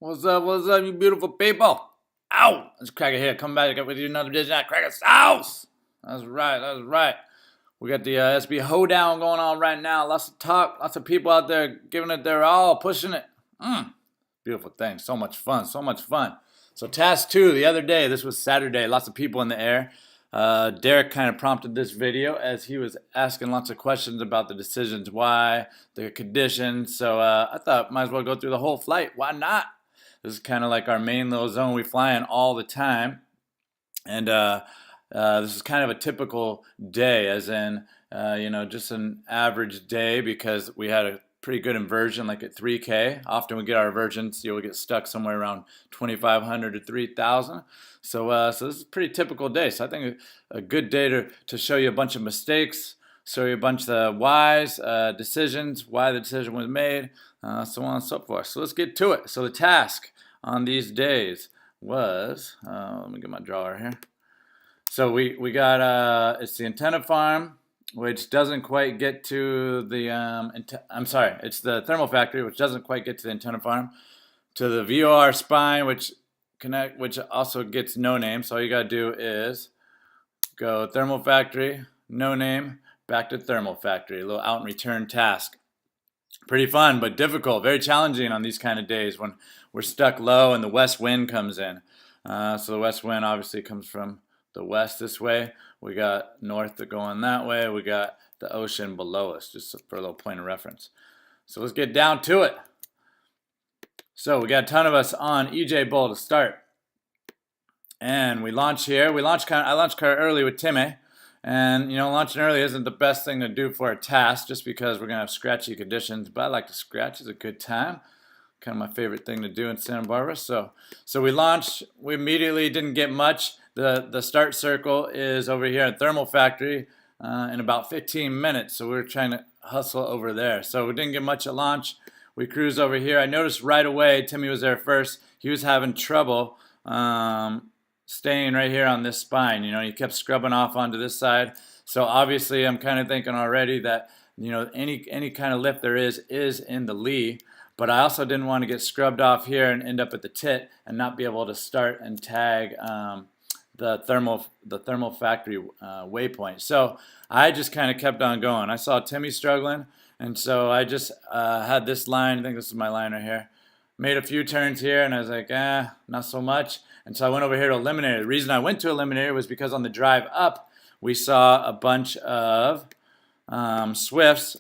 What's up, you beautiful people? Ow! It's Cracker here. Come back with you another edition of Cracker Sauce. That's right. We got the SB Hoedown going on right now. Lots of talk, lots of people out there giving it their all, pushing it. Beautiful thing. So much fun. So Task2 the other day, this was Saturday, lots of people in the air. Derek kind of prompted this video as he was asking lots of questions about the decisions, why, the conditions. So I thought might as well go through the whole flight. Why not? This is kind of like our main little zone we fly in all the time. And this is kind of a typical day, as in, just an average day, because we had a pretty good inversion, like at 3K. Often we get our inversions, you'll get stuck somewhere around 2,500 to 3,000. So this is a pretty typical day. So I think a good day to show you a bunch of mistakes, show you a bunch of whys, decisions, why the decision was made, so on and so forth. So let's get to it. So the task on these days was, let me get my drawer here. So we got, it's the antenna farm, which doesn't quite get to the, it's the thermal factory, which doesn't quite get to the antenna farm, to the VOR spine, which also gets no name. So all you gotta do is go thermal factory, no name, back to thermal factory, a little out and return task. Pretty fun, but difficult, very challenging on these kind of days when we're stuck low and the west wind comes in. So the west wind obviously comes from the west this way. We got north going that way. We got the ocean below us, just for a little point of reference. So let's get down to it. So we got a ton of us on EJ Bowl to start. And we launch here. I launched kind of early with Timmy. And, launching early isn't the best thing to do for a task, just because we're going to have scratchy conditions. But I like to scratch. It's a good time. Kind of my favorite thing to do in Santa Barbara. So we launched. We immediately didn't get much. The start circle is over here at Thermal Factory in about 15 minutes. So we were trying to hustle over there. So we didn't get much at launch. We cruised over here. I noticed right away, Timmy was there first. He was having trouble staying right here on this spine. He kept scrubbing off onto this side. So obviously I'm kind of thinking already that, any kind of lift there is in the lee. But I also didn't want to get scrubbed off here and end up at the tit and not be able to start and tag the thermal factory waypoint. So I just kind of kept on going. I saw Timmy struggling, and so I just had this line. I think this is my line right here. Made a few turns here, and I was like, not so much. And so I went over here to Eliminator. The reason I went to Eliminator was because on the drive up, we saw a bunch of Swifts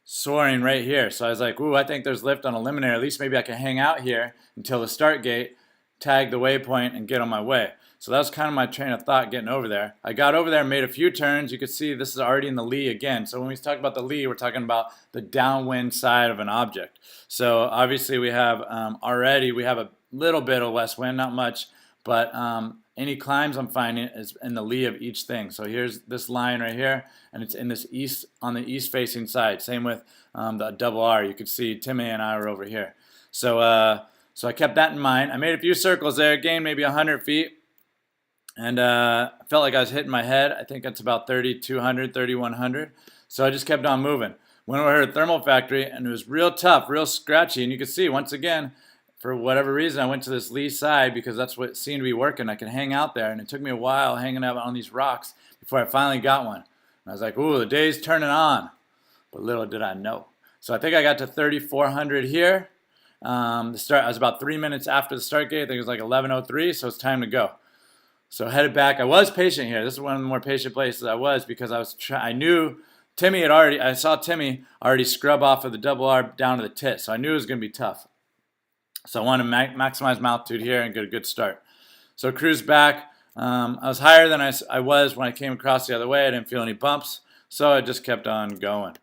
soaring right here. So I was like, ooh, I think there's lift on Eliminator. At least maybe I can hang out here until the start gate, tag the waypoint, and get on my way. So that was kind of my train of thought getting over there. I got over there, made a few turns. You can see this is already in the lee again. So when we talk about the lee, we're talking about the downwind side of an object. So obviously we have we have a little bit of west wind, not much, but any climbs I'm finding is in the lee of each thing. So here's this line right here, and it's in this east, on the east facing side. Same with the double R. You could see Timmy and I were over here. So I kept that in mind. I made a few circles there, gained maybe 100 feet, and I felt like I was hitting my head. I think it's about 3,200, 3,100. So I just kept on moving. Went over to Thermal Factory, and it was real tough, real scratchy. And you can see, once again, for whatever reason, I went to this lee side because that's what seemed to be working. I could hang out there, and it took me a while hanging out on these rocks before I finally got one. And I was like, ooh, the day's turning on. But little did I know. So I think I got to 3,400 here. I was about 3 minutes after the start gate. I think it was like 11:03, so it's time to go. So headed back. I was patient here. This is one of the more patient places I was, because I knew Timmy I saw Timmy already scrub off of the double R down to the tit, so I knew it was going to be tough. So I wanted to maximize my altitude here and get a good start. So cruised back. I was higher than I was when I came across the other way. I didn't feel any bumps, so I just kept on going.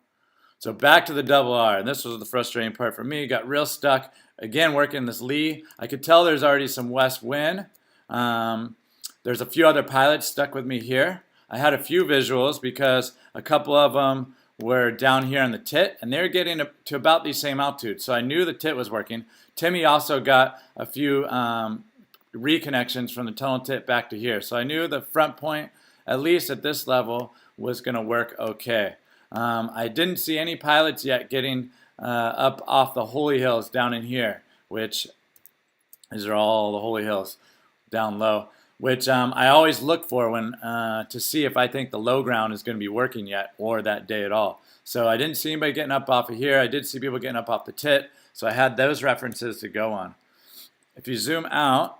So back to the double R, and this was the frustrating part for me. Got real stuck. Again, working this lee. I could tell there's already some west wind. There's a few other pilots stuck with me here. I had a few visuals because a couple of them were down here on the tit, and they were getting to about the same altitude. So I knew the tit was working. Timmy also got a few reconnections from the tunnel tit back to here. So I knew the front point, at least at this level, was going to work okay. I didn't see any pilots yet getting up off the Holy Hills down in here. which these are all the holy hills down low, which I always look for when to see if I think the low ground is going to be working yet or that day at all. So I didn't see anybody getting up off of here. I did see people getting up off the tit, so I had those references to go on. If you zoom out,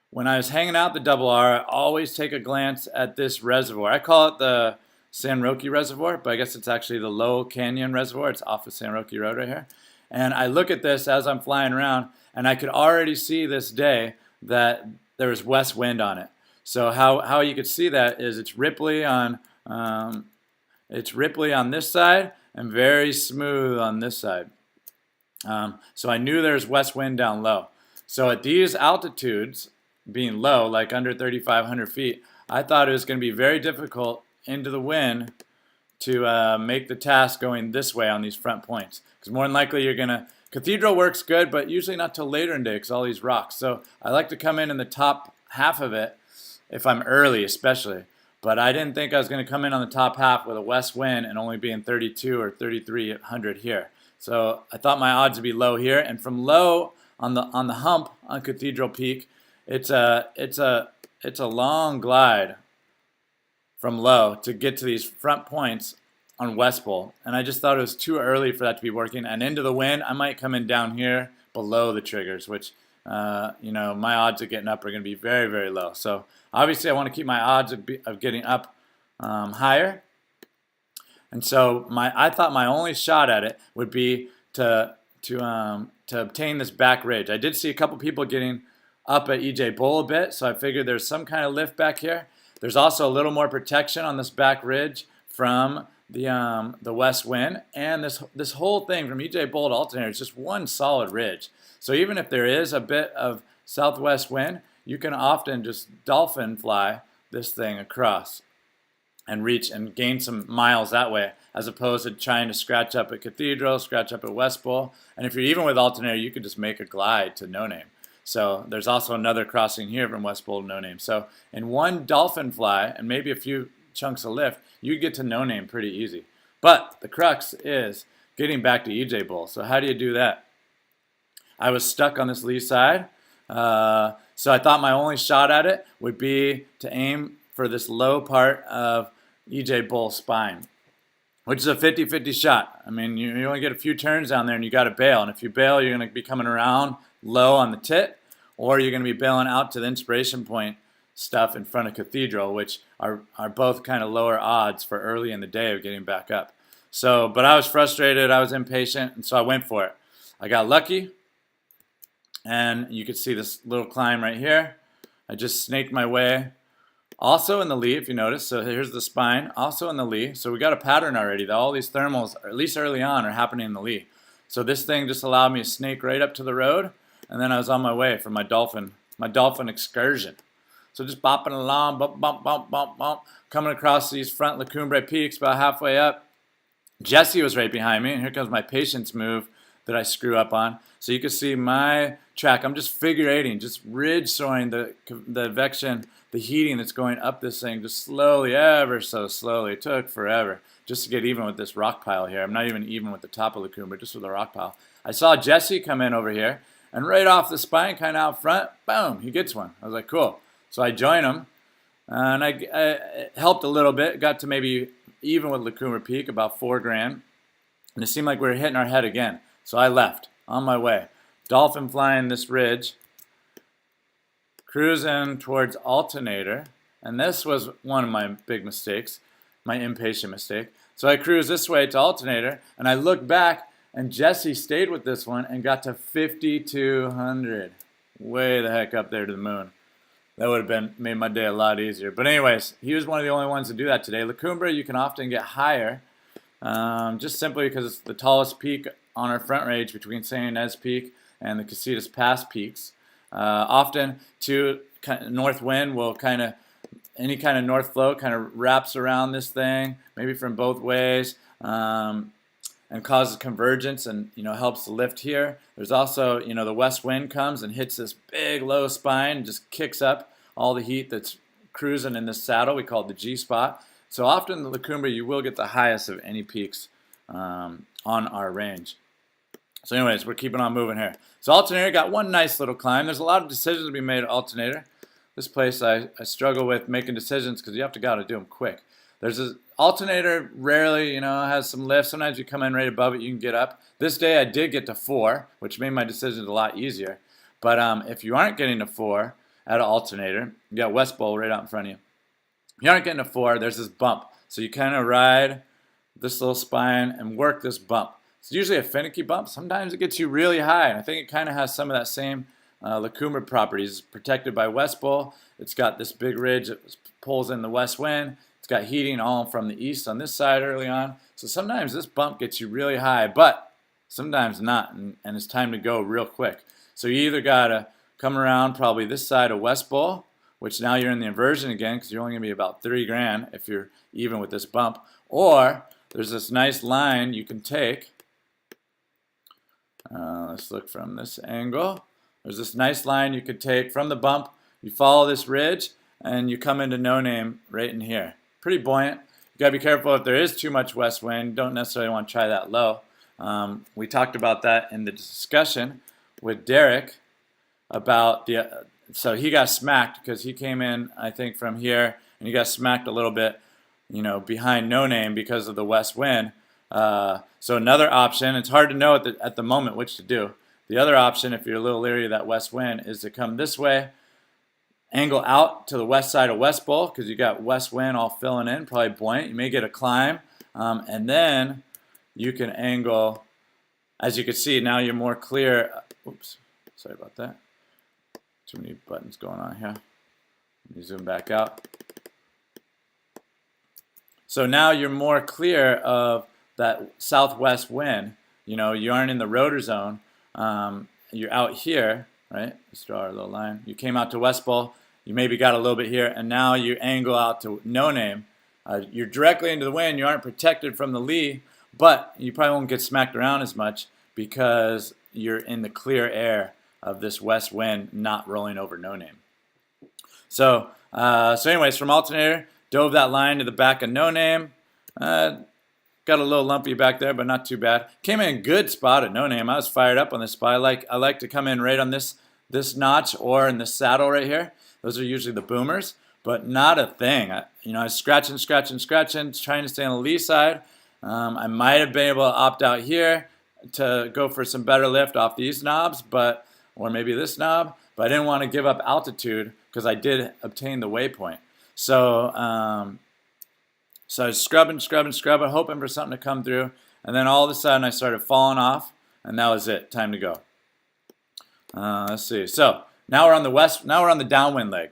when I was hanging out the double R, I always take a glance at this reservoir. I call it the Roki Reservoir, but I guess it's actually the Low Canyon Reservoir. It's off of San Roque Road right here. And I look at this as I'm flying around, and I could already see this day that there was west wind on it. So how you could see that is it's ripply on this side and very smooth on this side. So I knew there's west wind down low. So at these altitudes, being low, like under 3,500 feet, I thought it was going to be very difficult into the wind to make the task going this way on these front points. Because more than likely you're going to, Cathedral works good, but usually not till later in the day because all these rocks. So I like to come in the top half of it if I'm early especially. But I didn't think I was going to come in on the top half with a west wind and only being 32 or 3,300 here. So I thought my odds would be low here. And from low on the hump on Cathedral Peak, it's a long glide from low to get to these front points on West Pole, and I just thought it was too early for that to be working. And into the wind, I might come in down here below the triggers, which you know, my odds of getting up are going to be very, very low. So obviously, I want to keep my odds of getting up higher. And so I thought my only shot at it would be to obtain this back ridge. I did see a couple people getting up at EJ Bowl a bit, so I figured there's some kind of lift back here. There's also a little more protection on this back ridge from the west wind, and this whole thing from EJ Bowl to Alternator is just one solid ridge. So even if there is a bit of southwest wind, you can often just dolphin fly this thing across and reach and gain some miles that way, as opposed to trying to scratch up at Cathedral, scratch up at West Pole. And if you're even with Alternator, you could just make a glide to No Name. So there's also another crossing here from West Pole to No Name. So in one dolphin fly and maybe a few chunks of lift, you get to No Name pretty easy. But the crux is getting back to EJ Bowl. So how do you do that? I was stuck on this lee side. So I thought my only shot at it would be to aim for this low part of EJ Bowl spine, which is a 50-50 shot. I mean, you only get a few turns down there and you got to bail. And if you bail, you're going to be coming around low on the tit, or you're going to be bailing out to the inspiration point stuff in front of Cathedral, which are both kind of lower odds for early in the day of getting back up. So, but I was frustrated, I was impatient, and so I went for it. I got lucky, and you can see this little climb right here. I just snaked my way. Also in the lee, if you notice, so here's the spine, also in the lee. So we got a pattern already that all these thermals, or at least early on, are happening in the lee. So this thing just allowed me to snake right up to the road, and then I was on my way for my dolphin excursion. So just bopping along, bump, bump, bump, bump, bump, coming across these front La Cumbre peaks about halfway up. Jesse was right behind me, and here comes my patience move that I screw up on. So you can see my track. I'm just figure eighting, just ridge soaring the vection, the heating that's going up this thing, just slowly, ever so slowly. It took forever just to get even with this rock pile here. I'm not even with the top of La Cumbre, just with the rock pile. I saw Jesse come in over here, and right off the spine, kind of out front, boom, he gets one. I was like, cool. So I join him, and I helped a little bit. Got to maybe even with La Cumbre Peak, about 4 grand. And it seemed like we were hitting our head again. So I left, on my way. Dolphin flying this ridge, cruising towards Alternator. And this was one of my big mistakes, my impatient mistake. So I cruised this way to Alternator, and I looked back, and Jesse stayed with this one and got to 5,200. Way the heck up there to the moon. That would have made my day a lot easier. But anyways, he was one of the only ones to do that today. La Cumbre, you can often get higher, just simply because it's the tallest peak on our front range between San Ynez Peak and the Casitas Pass peaks. Often, too, north wind will any kind of north flow kind of wraps around this thing, maybe from both ways, and causes convergence and, helps the lift here. There's also, the west wind comes and hits this big low spine and just kicks up all the heat that's cruising in this saddle. We call it the G spot. So often in the La Cumbre, you will get the highest of any peaks on our range. So anyways, we're keeping on moving here. So alternator got one nice little climb. There's a lot of decisions to be made at alternator. This place I struggle with making decisions because you have to gotta do them quick. There's this alternator rarely, has some lift. Sometimes you come in right above it, you can get up. This day I did get to 4, which made my decisions a lot easier. But if you aren't getting to 4 at an alternator, you got West Bowl right out in front of you. If you aren't getting to 4, there's this bump. So you kind of ride this little spine and work this bump. It's usually a finicky bump. Sometimes it gets you really high, and I think it kind of has some of that same Cumbre properties. It's protected by West Bowl. It's got this big ridge that pulls in the west wind. It's got heating all from the east on this side early on. So sometimes this bump gets you really high, but sometimes not, and it's time to go real quick. So you either got to come around probably this side of West Bowl, which now you're in the inversion again because you're only going to be about 3 grand if you're even with this bump, or there's this nice line you can take. Let's look from this angle. There's this nice line you could take from the bump. You follow this ridge, and you come into no name right in here. Pretty buoyant. You gotta be careful if there is too much west wind. Don't necessarily want to try that low. We talked about that in the discussion with Derek about so he got smacked because he came in, I think, from here, and he got smacked a little bit, behind no name because of the west wind. So another option, it's hard to know at the moment which to do. The other option, if you're a little leery of that west wind, is to come this way, angle out to the west side of West Bowl because you got west wind all filling in, probably buoyant. You may get a climb, and then you can angle. As you can see, now you're more clear. Oops, sorry about that. Too many buttons going on here. Let me zoom back out. So now you're more clear of that southwest wind. You aren't in the rotor zone. You're out here, right? Let's draw our little line. You came out to West Bowl. You maybe got a little bit here, and now you angle out to no name. You're directly into the wind. You aren't protected from the lee, but you probably won't get smacked around as much because you're in the clear air of this west wind not rolling over no name. So anyways, from alternator, dove that line to the back of no name. Got a little lumpy back there, but not too bad. Came in a good spot at no name. I was fired up on this spot. I like to come in right on this notch or in the saddle right here. Those are usually the boomers, but not a thing. I was scratching, trying to stay on the lee side. I might have been able to opt out here to go for some better lift off these knobs, or maybe this knob, but I didn't want to give up altitude because I did obtain the waypoint. So I was scrubbing, hoping for something to come through, and then all of a sudden I started falling off, and that was it. Time to go. Let's see. So now we're on the downwind leg.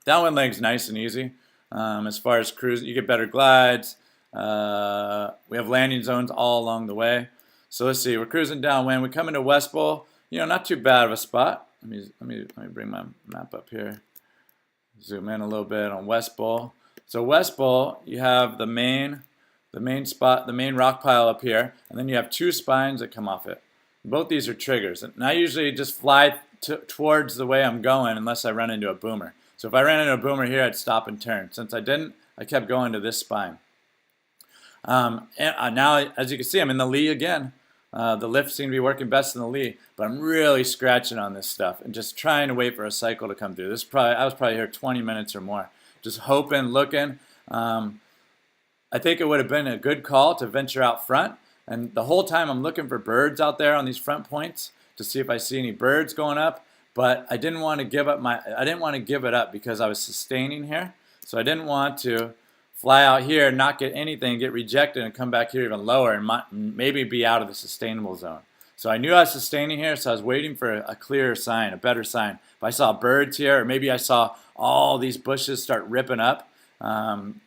Downwind leg's nice and easy. As far as cruise, you get better glides. We have landing zones all along the way. So let's see. We're cruising downwind. We come into West Bowl. Not too bad of a spot. Let me bring my map up here. Zoom in a little bit on West Bowl. So West Bowl, you have the main spot, the main rock pile up here, and then you have 2 spines that come off it. Both these are triggers, and I usually just fly towards the way I'm going unless I run into a boomer. So if I ran into a boomer here, I'd stop and turn. Since I didn't, I kept going to this spine. And now, as you can see, I'm in the lee again. The lift seemed to be working best in the lee, but I'm really scratching on this stuff and just trying to wait for a cycle to come through. I was probably here 20 minutes or more, just hoping, looking. I think it would have been a good call to venture out front, and the whole time I'm looking for birds out there on these front points to see if I see any birds going up. But I didn't want to give it up because I was sustaining here, so I didn't want to fly out here, not get anything, get rejected, and come back here even lower and maybe be out of the sustainable zone. So I knew I was sustaining here, so I was waiting for a clearer sign, a better sign. If I saw birds here, or maybe I saw all these bushes start ripping up, then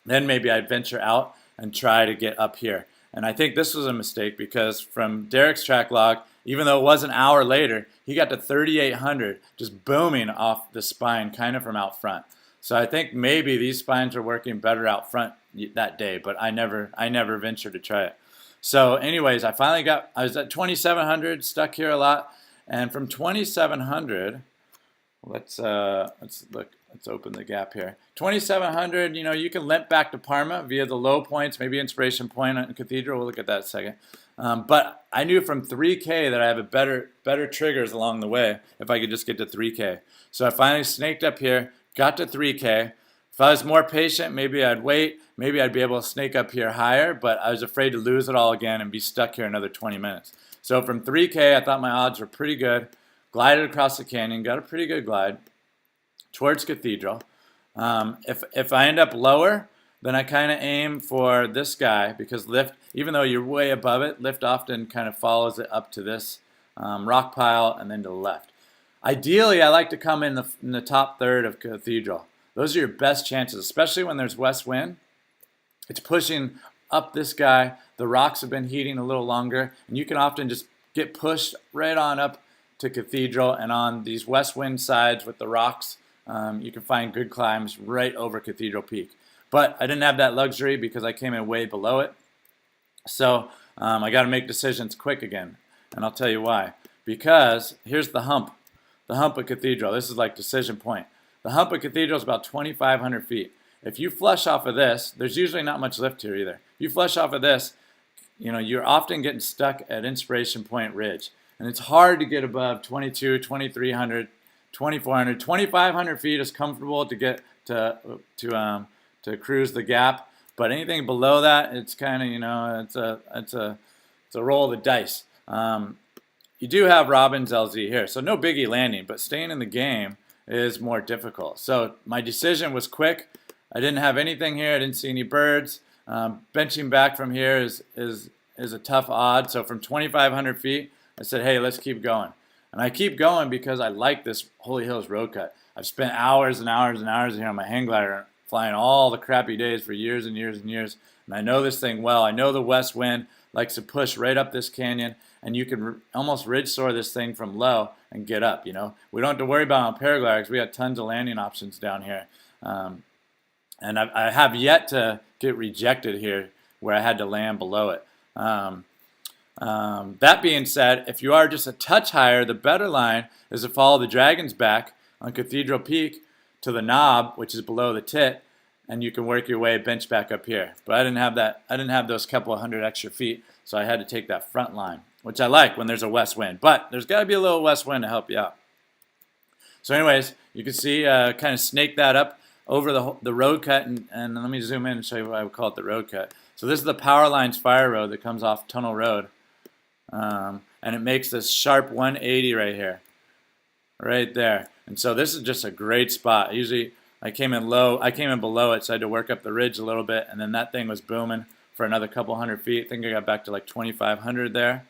maybe I'd venture out and try to get up here. And I think this was a mistake because from Derek's track log, even though it was an hour later, he got to 3,800 just booming off the spine kind of from out front. So I think maybe these spines are working better out front that day, but I never ventured to try it. So anyways, I was at 2,700, stuck here a lot, and from 2,700, let's look. Let's open the gap here. 2,700. You know, you can limp back to Parma via the low points, maybe inspiration point on Cathedral. We'll look at that in a second. But I knew from 3K that I have a better triggers along the way if I could just get to 3K. So I finally snaked up here, got to 3K. If I was more patient, maybe I'd wait. Maybe I'd be able to snake up here higher, but I was afraid to lose it all again and be stuck here another 20 minutes. So from 3K, I thought my odds were pretty good. Glided across the canyon, got a pretty good glide towards Cathedral. If I end up lower, then I kind of aim for this guy, because lift, even though you're way above it, lift often kind of follows it up to this rock pile and then to the left. Ideally, I like to come in the top third of Cathedral. Those are your best chances, especially when there's west wind. It's pushing up this guy. The rocks have been heating a little longer, and you can often just get pushed right on up to Cathedral, and on these west wind sides with the rocks, you can find good climbs right over Cathedral Peak. But I didn't have that luxury because I came in way below it. So I got to make decisions quick again. And I'll tell you why. Because here's the hump. The hump of Cathedral. This is like decision point. The hump of Cathedral is about 2,500 feet. If you flush off of this, there's usually not much lift here either. If you flush off of this, you know, you're often getting stuck at Inspiration Point Ridge. And it's hard to get above 22, 2,300, 2,400, 2,500 feet is comfortable to get to cruise the gap. But anything below that, it's kind of, you know, it's a roll of the dice. You do have Robbins LZ here, so no biggie landing, but staying in the game is more difficult. So my decision was quick. I didn't have anything here. I didn't see any birds. Benching back from here is a tough odd. So from 2,500 feet, I said, hey, let's keep going. And I keep going because I like this Holy Hills road cut. I've spent hours and hours and hours here on my hang glider, flying all the crappy days for years and years and years. And I know this thing well. I know the west wind likes to push right up this canyon, and you can almost ridge soar this thing from low and get up, you know. We don't have to worry about on paragliders because we got tons of landing options down here. And I have yet to get rejected here where I had to land below it. That being said, if you are just a touch higher, the better line is to follow the dragon's back on Cathedral Peak to the knob, which is below the tit, and you can work your way bench back up here. But I didn't have that. I didn't have those couple of hundred extra feet, so I had to take that front line, which I like when there's a west wind. But there's got to be a little west wind to help you out. So anyways, you can see kind of snake that up over the road cut, and let me zoom in and show you what I would call it the road cut. So this is the Power Lines Fire Road that comes off Tunnel Road. And it makes this sharp 180 right here, right there. And so this is just a great spot. Usually I came in below it, so I had to work up the ridge a little bit, and then that thing was booming for another couple hundred feet. I think I got back to like 2,500 there.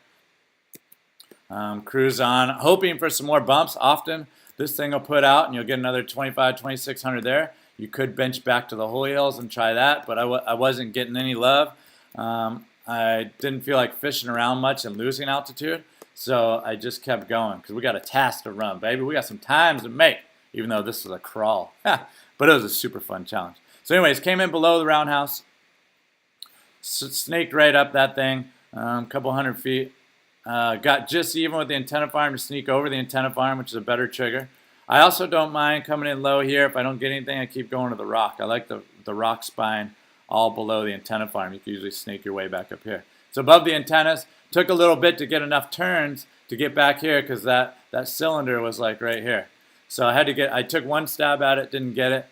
Cruise on, hoping for some more bumps. Often this thing will put out and you'll get another 25, 2,600 there. You could bench back to the Holy Hills and try that, but I wasn't getting any love. I didn't feel like fishing around much and losing altitude, so I just kept going because we got a task to run, baby. We got some times to make, even though this was a crawl. But it was a super fun challenge. So anyways, came in below the roundhouse, snaked right up that thing, a couple hundred feet. Got just even with the antenna farm to sneak over the antenna farm, which is a better trigger. I also don't mind coming in low here. If I don't get anything, I keep going to the rock. I like the rock spine all below the antenna farm. You can usually snake your way back up here. So above the antennas, took a little bit to get enough turns to get back here because that cylinder was like right here. So I took one stab at it, didn't get it.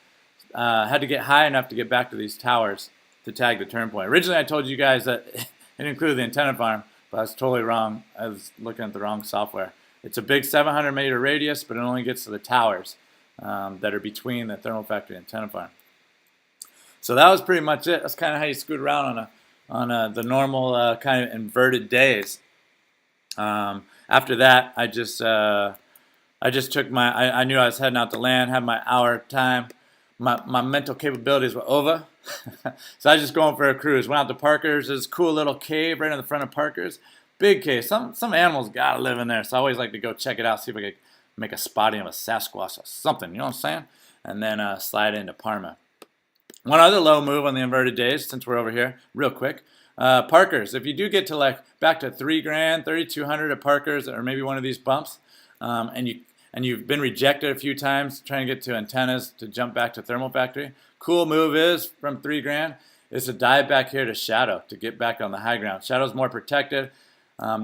Had to get high enough to get back to these towers to tag the turn point. Originally I told you guys that it included the antenna farm, but I was totally wrong. I was looking at the wrong software. It's a big 700-meter radius, but it only gets to the towers that are between the thermal factory and antenna farm. So that was pretty much it. That's kind of how you scoot around on the normal kind of inverted days. After that, I just took I knew I was heading out to land, had my hour time. My mental capabilities were over. So I was just going for a cruise. Went out to Parker's. There's this cool little cave right in the front of Parker's. Big cave. Some animals got to live in there. So I always like to go check it out, see if I could make a spotting of a Sasquatch or something. You know what I'm saying? And then slide into Parma. One other low move on the inverted days, since we're over here, real quick. Parker's. If you do get to like back to $3 grand, 3,200 at Parker's, or maybe one of these bumps, and and you've been rejected a few times trying to get to antennas to jump back to thermal factory, cool move is from 3 grand is to dive back here to shadow to get back on the high ground. Shadow's more protected.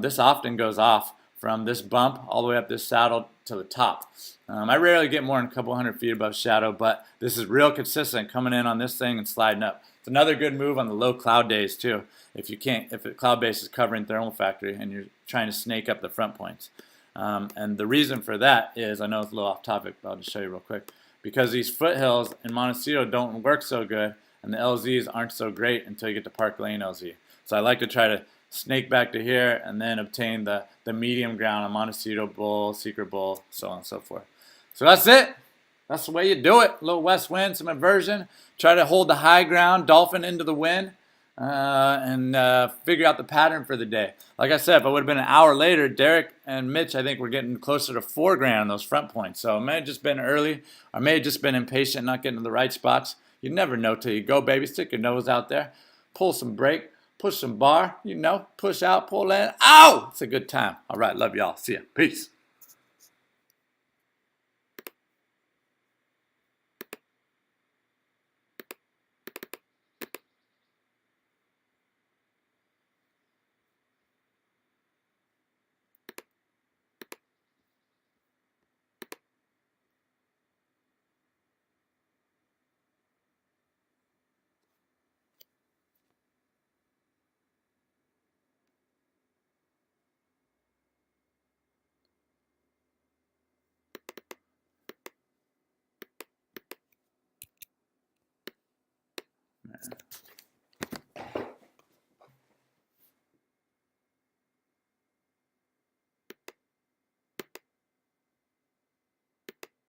This often goes off from this bump all the way up this saddle to the top. I rarely get more than a couple hundred feet above shadow, but this is real consistent coming in on this thing and sliding up. It's another good move on the low cloud days too. If the cloud base is covering thermal factory and you're trying to snake up the front points. And the reason for that is, I know it's a little off topic, but I'll just show you real quick. Because these foothills in Montecito don't work so good, and the LZs aren't so great until you get to Park Lane LZ. So I like to try to snake back to here and then obtain the medium ground on Montecito Bull, Secret Bull, so on and so forth. So that's it. That's the way you do it. A little west wind, some inversion. Try to hold the high ground, dolphin into the wind, and figure out the pattern for the day. Like I said, if I would have been an hour later, Derek and Mitch, I think, were getting closer to 4 grand on those front points. So it may have just been early. I may have just been impatient, not getting to the right spots. You never know till you go, baby. Stick your nose out there. Pull some brake. Push some bar. You know, push out, pull in. Ow! It's a good time. All right, love y'all. See ya. Peace.